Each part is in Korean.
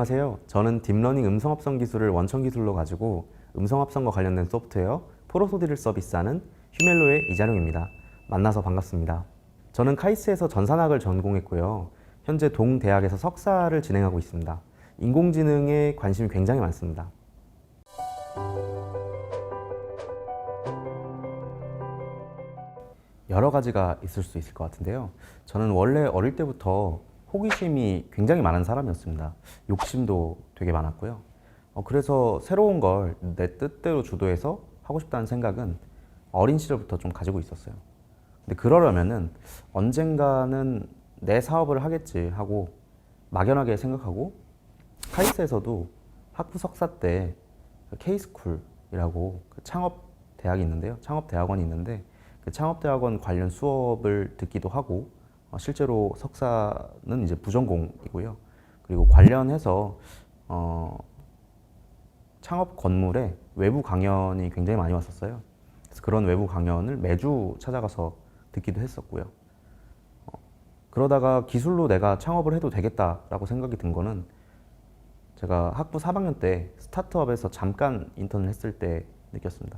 안녕하세요. 저는 딥러닝 음성합성 기술을 원천 기술로 가지고 음성합성과 관련된 소프트웨어 프로소디를 서비스하는 휴멜로의 이자룡입니다. 만나서 반갑습니다. 저는 카이스트에서 전산학을 전공했고요. 현재 동대학에서 석사를 진행하고 있습니다. 인공지능에 관심이 굉장히 많습니다. 여러 가지가 있을 수 있을 것 같은데요. 저는 원래 어릴 때부터 호기심이 굉장히 많은 사람이었습니다. 욕심도 되게 많았고요. 그래서 새로운 걸 내 뜻대로 주도해서 하고 싶다는 생각은 어린 시절부터 좀 가지고 있었어요. 근데 그러려면은 언젠가는 내 사업을 하겠지 하고 막연하게 생각하고, 카이스트에서도 학부 석사 때 K스쿨이라고 창업 대학이 있는데요. 창업 대학원이 있는데 그 창업대학원 관련 수업을 듣기도 하고, 실제로 석사는 이제 부전공이고요. 그리고 관련해서 창업 건물에 외부 강연이 굉장히 많이 왔었어요. 그래서 그런 외부 강연을 매주 찾아가서 듣기도 했었고요. 그러다가 기술로 내가 창업을 해도 되겠다라고 생각이 든 거는 제가 학부 4학년 때 스타트업에서 잠깐 인턴을 했을 때 느꼈습니다.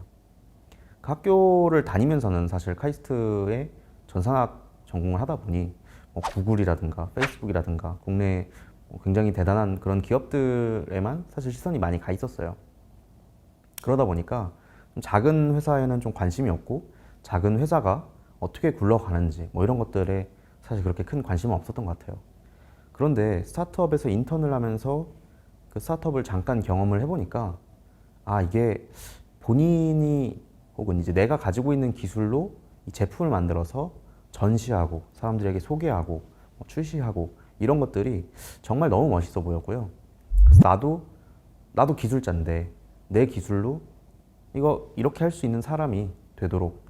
그 학교를 다니면서는 사실 카이스트에 전산학 전공을 하다 보니 구글이라든가 페이스북이라든가 국내 굉장히 대단한 그런 기업들에만 사실 시선이 많이 가 있었어요. 그러다 보니까 좀 작은 회사에는 좀 관심이 없고, 작은 회사가 어떻게 굴러가는지 이런 것들에 사실 그렇게 큰 관심은 없었던 것 같아요. 그런데 스타트업에서 인턴을 하면서 그 스타트업을 잠깐 경험을 해보니까 이게 본인이 혹은 이제 내가 가지고 있는 기술로 이 제품을 만들어서 전시하고 사람들에게 소개하고 출시하고 이런 것들이 정말 너무 멋있어 보였고요. 그래서 나도 기술자인데 내 기술로 이거 이렇게 할 수 있는 사람이 되도록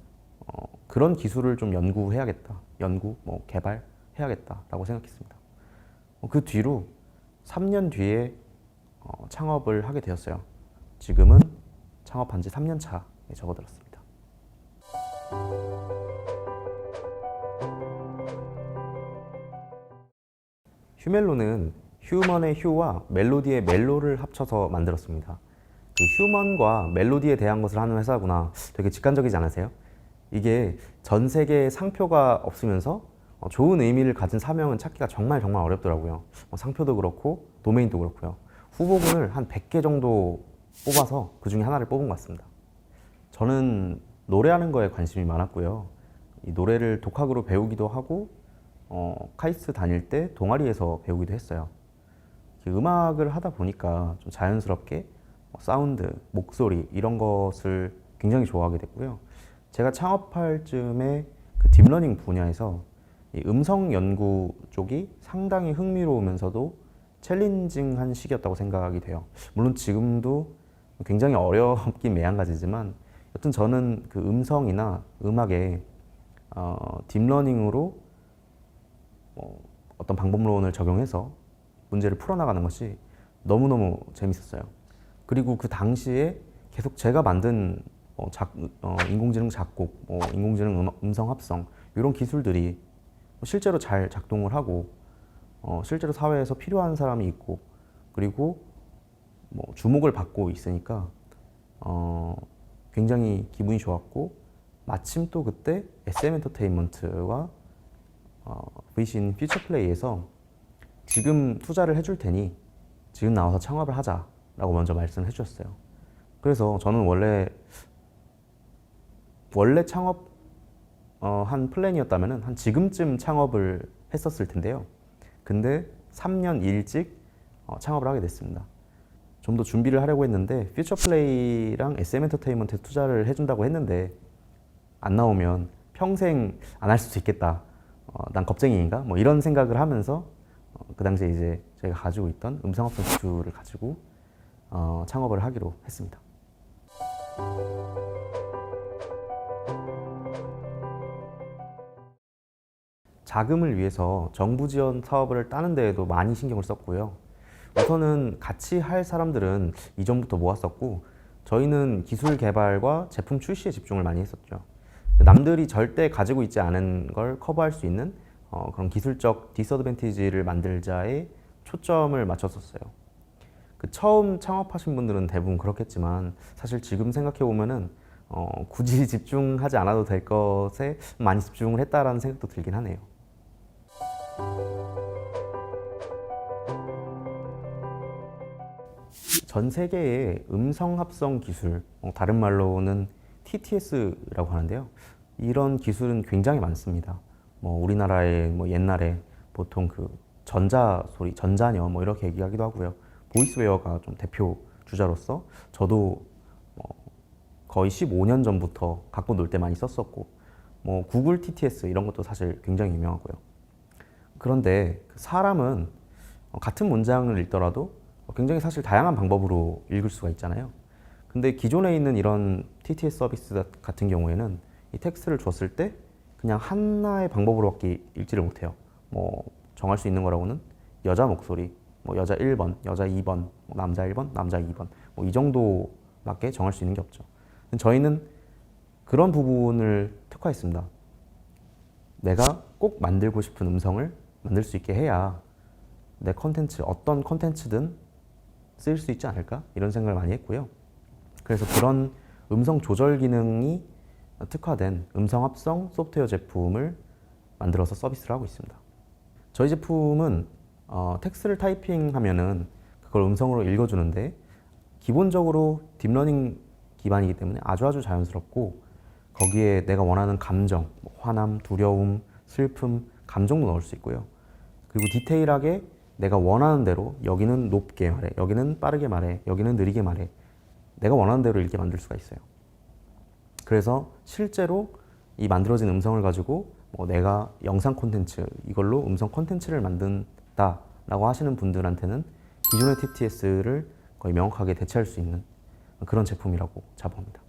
그런 기술을 좀 연구해야겠다. 개발해야겠다라고 생각했습니다. 그 뒤로 3년 뒤에 창업을 하게 되었어요. 지금은 창업한 지 3년 차에 접어들었습니다. 휴멜로는 휴먼의 휴와 멜로디의 멜로를 합쳐서 만들었습니다. 그 휴먼과 멜로디에 대한 것을 하는 회사구나, 되게 직관적이지 않으세요? 이게 전 세계에 상표가 없으면서 좋은 의미를 가진 사명은 찾기가 정말 어렵더라고요. 상표도 그렇고 도메인도 그렇고요. 후보군을 한 100개 정도 뽑아서 그 중에 하나를 뽑은 것 같습니다. 저는 노래하는 거에 관심이 많았고요. 이 노래를 독학으로 배우기도 하고, 카이스트 다닐 때 동아리에서 배우기도 했어요. 음악을 하다 보니까 좀 자연스럽게 사운드, 목소리 이런 것을 굉장히 좋아하게 됐고요. 제가 창업할 즈음에 그 딥러닝 분야에서 이 음성 연구 쪽이 상당히 흥미로우면서도 챌린징한 시기였다고 생각이 돼요. 물론 지금도 굉장히 어렵긴 매한가지지만, 여튼 저는 그 음성이나 음악에 딥러닝으로 어떤 방법론을 적용해서 문제를 풀어나가는 것이 너무너무 재밌었어요. 그리고 그 당시에 계속 제가 만든 인공지능 작곡, 인공지능 음성 합성 이런 기술들이 실제로 잘 작동을 하고, 실제로 사회에서 필요한 사람이 있고, 그리고 주목을 받고 있으니까 굉장히 기분이 좋았고, 마침 또 그때 SM 엔터테인먼트와 VC인 퓨처플레이에서 지금 투자를 해줄 테니 지금 나와서 창업을 하자라고 먼저 말씀을 해주셨어요. 그래서 저는 원래 창업 한 플랜이었다면 한 지금쯤 창업을 했었을 텐데요. 근데 3년 일찍 창업을 하게 됐습니다. 좀 더 준비를 하려고 했는데 퓨처플레이랑 SM 엔터테인먼트에 투자를 해준다고 했는데 안 나오면 평생 안 할 수도 있겠다. 난 겁쟁이인가? 이런 생각을 하면서 그 당시에 이제 제가 가지고 있던 음성합성 기술을 가지고 창업을 하기로 했습니다. 자금을 위해서 정부 지원 사업을 따는 데에도 많이 신경을 썼고요. 우선은 같이 할 사람들은 이전부터 모았었고, 저희는 기술 개발과 제품 출시에 집중을 많이 했었죠. 남들이 절대 가지고 있지 않은 걸 커버할 수 있는 그런 기술적 디스어드밴티지를 만들자에 초점을 맞췄었어요. 그 처음 창업하신 분들은 대부분 그렇겠지만 사실 지금 생각해 보면은 굳이 집중하지 않아도 될 것에 많이 집중을 했다라는 생각도 들긴 하네요. 전 세계의 음성 합성 기술, 다른 말로는 TTS라고 하는데요. 이런 기술은 굉장히 많습니다. 뭐 우리나라의 뭐 옛날에 보통 그 전자 소리, 전자녀 뭐 이렇게 얘기하기도 하고요. 보이스웨어가 좀 대표 주자로서 저도 거의 15년 전부터 갖고 놀 때 많이 썼었고, 뭐 구글 TTS 이런 것도 사실 굉장히 유명하고요. 그런데 그 사람은 같은 문장을 읽더라도 굉장히 사실 다양한 방법으로 읽을 수가 있잖아요. 근데 기존에 있는 이런 TTS 서비스 같은 경우에는 이 텍스트를 줬을 때 그냥 하나의 방법으로밖에 읽지를 못해요. 뭐 정할 수 있는 거라고는 여자 목소리, 뭐 여자 1번, 여자 2번, 뭐 남자 1번, 남자 2번 뭐 이 정도밖에 정할 수 있는 게 없죠. 저희는 그런 부분을 특화했습니다. 내가 꼭 만들고 싶은 음성을 만들 수 있게 해야 내 컨텐츠, 어떤 컨텐츠든 쓰일 수 있지 않을까? 이런 생각을 많이 했고요. 그래서 그런 음성 조절 기능이 특화된 음성 합성 소프트웨어 제품을 만들어서 서비스를 하고 있습니다. 저희 제품은 텍스트를 타이핑하면은 그걸 음성으로 읽어주는데 기본적으로 딥러닝 기반이기 때문에 아주 자연스럽고 거기에 내가 원하는 감정, 뭐 화남, 두려움, 슬픔, 감정도 넣을 수 있고요. 그리고 디테일하게 내가 원하는 대로 여기는 높게 말해, 여기는 빠르게 말해, 여기는 느리게 말해. 내가 원하는 대로 읽게 만들 수가 있어요. 그래서 실제로 이 만들어진 음성을 가지고 뭐 내가 영상 콘텐츠, 이걸로 음성 콘텐츠를 만든다 라고 하시는 분들한테는 기존의 TTS를 거의 명확하게 대체할 수 있는 그런 제품이라고 자부합니다.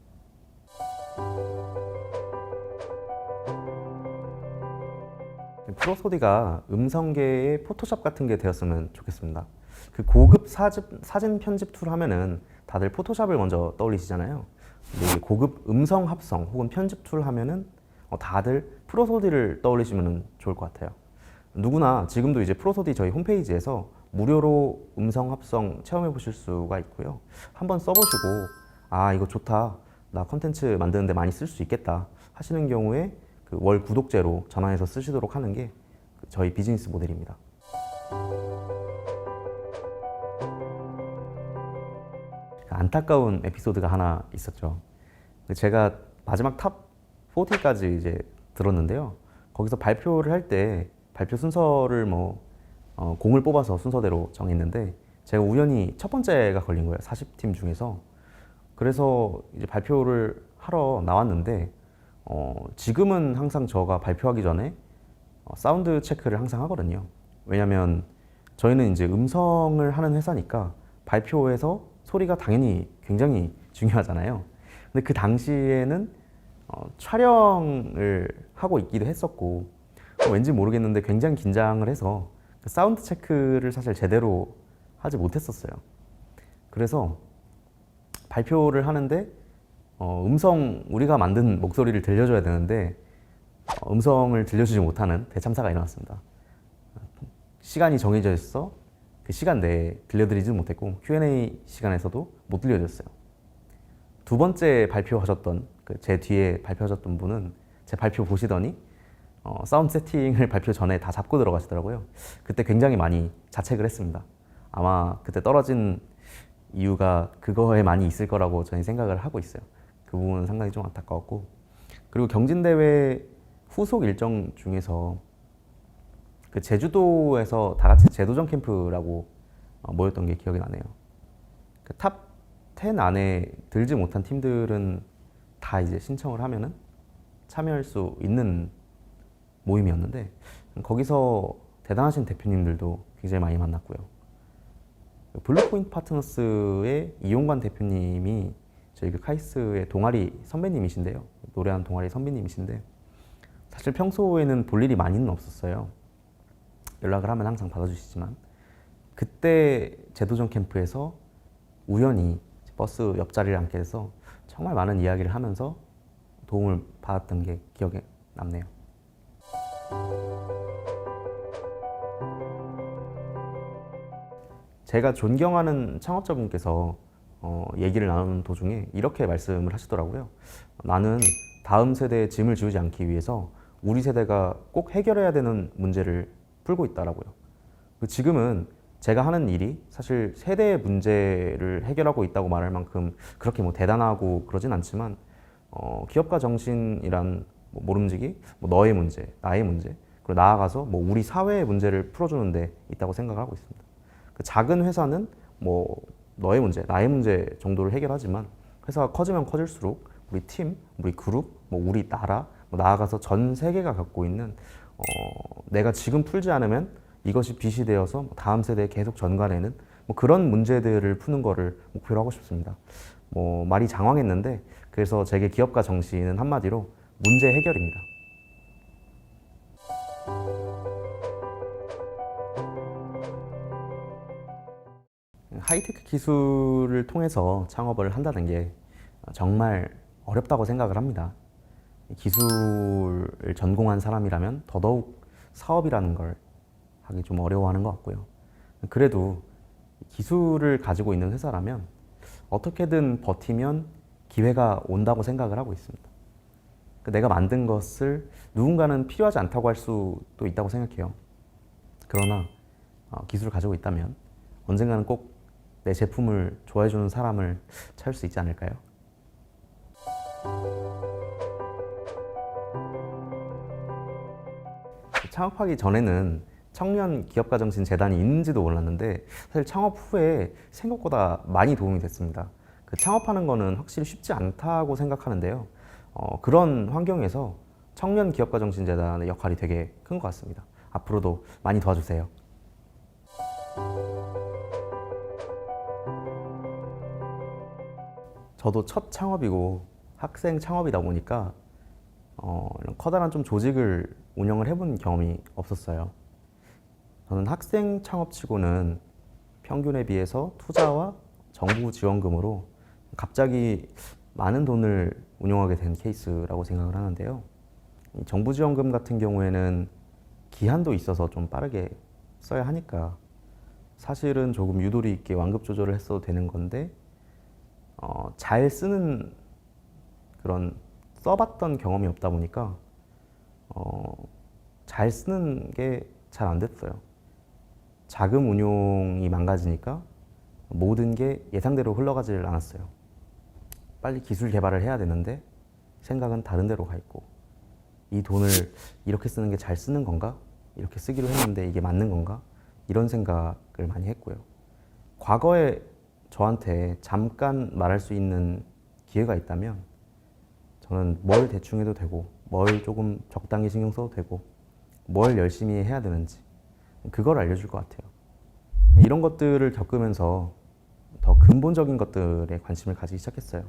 프로소디가 음성계의 포토샵 같은 게 되었으면 좋겠습니다. 그 고급 사진 편집 툴 하면은 다들 포토샵을 먼저 떠올리시잖아요. 근데 이게 고급 음성 합성 혹은 편집 툴 하면은 다들 프로소디를 떠올리시면 좋을 것 같아요. 누구나 지금도 이제 프로소디 저희 홈페이지에서 무료로 음성 합성 체험해 보실 수가 있고요. 한번 써보시고 아 이거 좋다, 나 컨텐츠 만드는데 많이 쓸 수 있겠다 하시는 경우에 그 월 구독제로 전환해서 쓰시도록 하는 게 저희 비즈니스 모델입니다. 안타까운 에피소드가 하나 있었죠. 제가 마지막 탑 40까지 이제 들었는데요. 거기서 발표를 할 때 발표 순서를 공을 뽑아서 순서대로 정했는데 제가 우연히 첫 번째가 걸린 거예요. 40팀 중에서. 그래서 이제 발표를 하러 나왔는데 지금은 항상 저가 발표하기 전에 사운드 체크를 항상 하거든요. 왜냐면 저희는 이제 음성을 하는 회사니까 발표에서 소리가 당연히 굉장히 중요하잖아요. 근데 그 당시에는 촬영을 하고 있기도 했었고 왠지 모르겠는데 굉장히 긴장을 해서 그 사운드 체크를 사실 제대로 하지 못했었어요. 그래서 발표를 하는데 음성 우리가 만든 목소리를 들려줘야 되는데 음성을 들려주지 못하는 대참사가 일어났습니다. 시간이 정해져 있어 그 시간 내에 들려드리지 못했고 Q&A 시간에서도 못 들려줬어요. 두 번째 발표하셨던 제 뒤에 발표하셨던 분은 제 발표 보시더니 사운드 세팅을 발표 전에 다 잡고 들어가시더라고요. 그때 굉장히 많이 자책을 했습니다. 아마 그때 떨어진 이유가 그거에 많이 있을 거라고 저는 생각을 하고 있어요. 그 부분은 상당히 좀 안타까웠고, 그리고 경진대회 후속 일정 중에서 그 제주도에서 다 같이 제도전 캠프라고 모였던 게 기억이 나네요. 그 탑 10 안에 들지 못한 팀들은 다 이제 신청을 하면은 참여할 수 있는 모임이었는데 거기서 대단하신 대표님들도 굉장히 많이 만났고요. 블루포인트 파트너스의 이용관 대표님이 저희 그 카이스트의 동아리 선배님이신데요. 노래하는 동아리 선배님이신데 사실 평소에는 볼 일이 많이는 없었어요. 연락을 하면 항상 받아주시지만 그때 제도전 캠프에서 우연히 버스 옆자리를 앉게 돼서 정말 많은 이야기를 하면서 도움을 받았던 게 기억에 남네요. 제가 존경하는 창업자분께서 얘기를 나누는 도중에 이렇게 말씀을 하시더라고요. 나는 다음 세대의 짐을 지우지 않기 위해서 우리 세대가 꼭 해결해야 되는 문제를 풀고 있다라고요. 지금은 제가 하는 일이 사실 세대의 문제를 해결하고 있다고 말할 만큼 그렇게 뭐 대단하고 그러진 않지만 기업가 정신이란 뭐 모름지기, 뭐 너의 문제, 나의 문제, 그리고 나아가서 뭐 우리 사회의 문제를 풀어주는 데 있다고 생각을 하고 있습니다. 그 작은 회사는 뭐 너의 문제, 나의 문제 정도를 해결하지만 회사가 커지면 커질수록 우리 팀, 우리 그룹, 뭐 우리 나라, 뭐 나아가서 전 세계가 갖고 있는 내가 지금 풀지 않으면 이것이 빚이 되어서 다음 세대에 계속 전가되는 뭐 그런 문제들을 푸는 거를 목표로 하고 싶습니다. 뭐 말이 장황했는데 그래서 제게 기업가 정신은 한마디로 문제 해결입니다. 하이테크 기술을 통해서 창업을 한다는 게 정말 어렵다고 생각을 합니다. 기술을 전공한 사람이라면 더더욱 사업이라는 걸 하기 좀 어려워하는 것 같고요. 그래도 기술을 가지고 있는 회사라면 어떻게든 버티면 기회가 온다고 생각을 하고 있습니다. 내가 만든 것을 누군가는 필요하지 않다고 할 수도 있다고 생각해요. 그러나 기술을 가지고 있다면 언젠가는 꼭 내 제품을 좋아해주는 사람을 찾을 수 있지 않을까요? 창업하기 전에는 청년 기업가 정신 재단이 있는지도 몰랐는데 사실 창업 후에 생각보다 많이 도움이 됐습니다. 창업하는 거는 확실히 쉽지 않다고 생각하는데요. 그런 환경에서 청년 기업가 정신 재단의 역할이 되게 큰 것 같습니다. 앞으로도 많이 도와주세요. 저도 첫 창업이고 학생 창업이다 보니까 이런 커다란 좀 조직을 운영을 해본 경험이 없었어요. 저는 학생 창업치고는 평균에 비해서 투자와 정부 지원금으로 갑자기 많은 돈을 운용하게 된 케이스라고 생각을 하는데요. 정부 지원금 같은 경우에는 기한도 있어서 좀 빠르게 써야 하니까 사실은 조금 유도리 있게 완급 조절을 했어도 되는 건데 잘 쓰는 그런 써봤던 경험이 없다 보니까 잘 쓰는 게 잘 안 됐어요. 자금 운용이 망가지니까 모든 게 예상대로 흘러가질 않았어요. 빨리 기술 개발을 해야 되는데 생각은 다른 데로 가 있고 이 돈을 이렇게 쓰는 게 잘 쓰는 건가? 이렇게 쓰기로 했는데 이게 맞는 건가? 이런 생각을 많이 했고요. 과거에 저한테 잠깐 말할 수 있는 기회가 있다면 저는 뭘 대충 해도 되고 뭘 조금 적당히 신경 써도 되고 뭘 열심히 해야 되는지 그걸 알려줄 것 같아요. 이런 것들을 겪으면서 더 근본적인 것들에 관심을 가지기 시작했어요.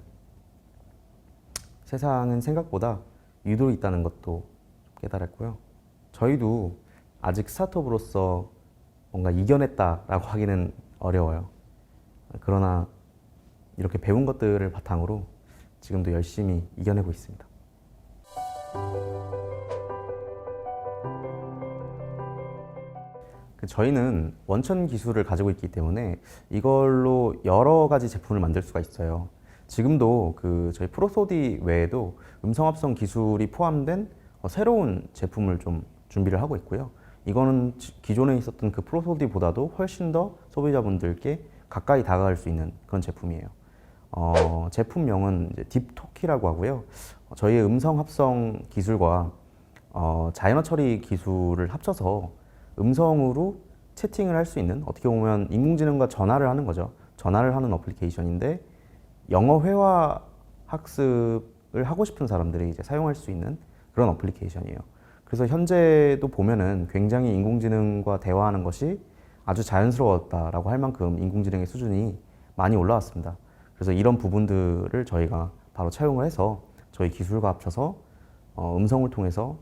세상은 생각보다 유도리 있다는 것도 깨달았고요. 저희도 아직 스타트업으로서 뭔가 이겨냈다라고 하기는 어려워요. 그러나 이렇게 배운 것들을 바탕으로 지금도 열심히 이겨내고 있습니다. 저희는 원천 기술을 가지고 있기 때문에 이걸로 여러 가지 제품을 만들 수가 있어요. 지금도 저희 프로소디 외에도 음성합성 기술이 포함된 새로운 제품을 좀 준비를 하고 있고요. 이거는 기존에 있었던 그 프로소디보다도 훨씬 더 소비자분들께 가까이 다가갈 수 있는 그런 제품이에요. 제품명은 이제 딥토키라고 하고요. 저희의 음성 합성 기술과 자연어 처리 기술을 합쳐서 음성으로 채팅을 할 수 있는, 어떻게 보면 인공지능과 전화를 하는 거죠. 전화를 하는 어플리케이션인데 영어 회화 학습을 하고 싶은 사람들이 이제 사용할 수 있는 그런 어플리케이션이에요. 그래서 현재도 보면은 굉장히 인공지능과 대화하는 것이 아주 자연스러웠다라고 할 만큼 인공지능의 수준이 많이 올라왔습니다. 그래서 이런 부분들을 저희가 바로 차용을 해서 저희 기술과 합쳐서 음성을 통해서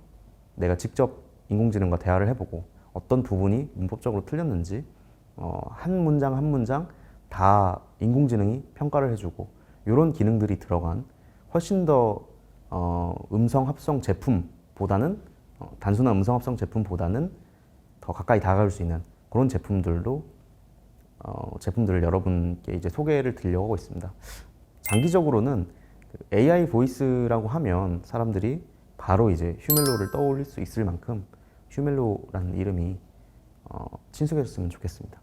내가 직접 인공지능과 대화를 해보고 어떤 부분이 문법적으로 틀렸는지 한 문장 한 문장 다 인공지능이 평가를 해주고 이런 기능들이 들어간 훨씬 더 음성 합성 제품보다는 단순한 음성 합성 제품보다는 더 가까이 다가갈 수 있는 그런 제품들도 제품들을 여러분께 이제 소개를 드리려고 하고 있습니다. 장기적으로는 그 AI 보이스라고 하면 사람들이 바로 이제 휴멜로를 떠올릴 수 있을 만큼 휴멜로라는 이름이 친숙해졌으면 좋겠습니다.